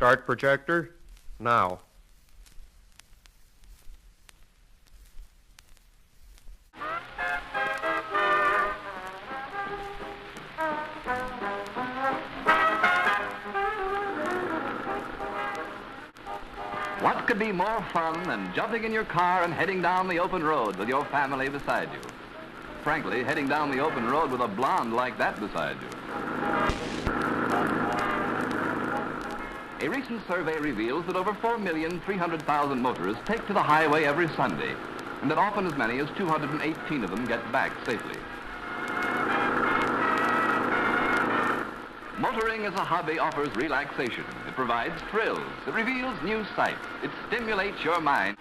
Start projector now. What could be more fun than jumping in your car and heading down the open road with your family beside you? Frankly, heading down the open road with a blonde like that beside you. A recent survey reveals that over 4,300,000 motorists take to the highway every Sunday, and that often as many as 218 of them get back safely. Motoring as a hobby offers relaxation. It provides thrills. It reveals new sights. It stimulates your mind.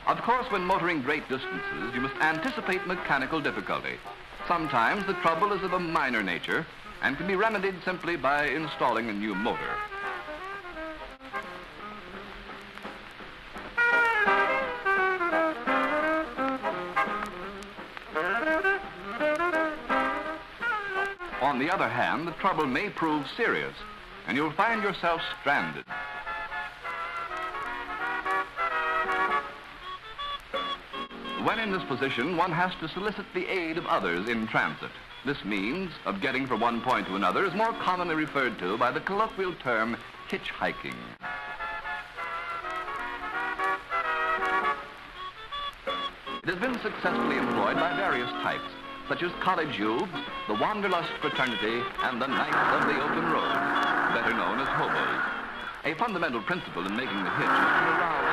Of course, when motoring great distances, you must anticipate mechanical difficulty. Sometimes the trouble is of a minor nature and can be remedied simply by installing a new motor. On the other hand, the trouble may prove serious, and you'll find yourself stranded. When in this position, one has to solicit the aid of others in transit. This means of getting from one point to another is more commonly referred to by the colloquial term hitchhiking. It has been successfully employed by various types, such as college youths, the wanderlust fraternity, and the knights of the open road, better known as hobos. A fundamental principle in making the hitch is to arouse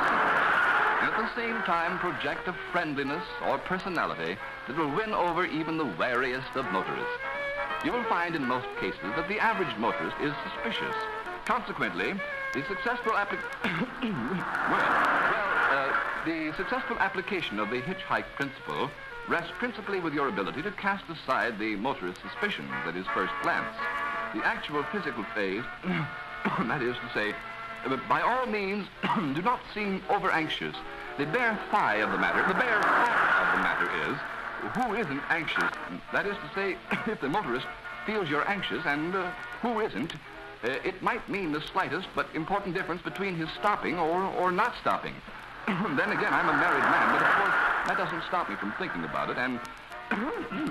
and at the same time project a friendliness or personality that will win over even the wariest of motorists. You will find in most cases that the average motorist is suspicious. Consequently, the successful the successful application of the hitchhike principle rests principally with your ability to cast aside the motorist's suspicions at his first glance. The actual physical phase, that is to say, by all means, do not seem over-anxious. The bare fact of the matter is, who isn't anxious? That is to say, if the motorist feels you're anxious and who isn't, it might mean the slightest but important difference between his stopping or not stopping. Then again, I'm a married man, but of course, that doesn't stop me from thinking about it. And,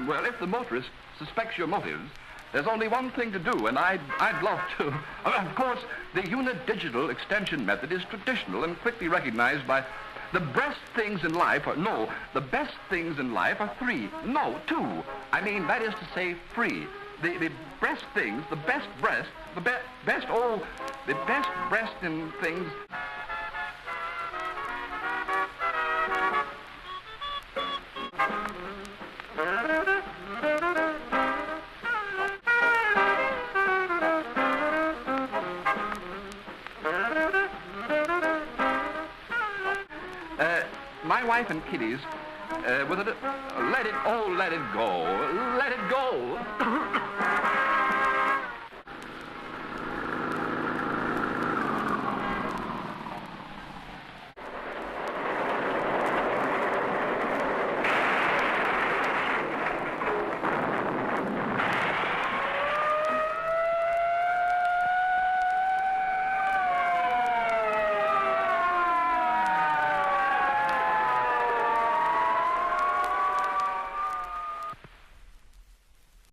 well, if the motorist suspects your motives, there's only one thing to do, and I'd love to. Of course, the unidigital extension method is traditional and quickly recognized by the best things in life the best things in life are three. No, two. I mean, that is to say, free. The best things, the best breasts, the best breast in things. My wife and kiddies, with it, let it go.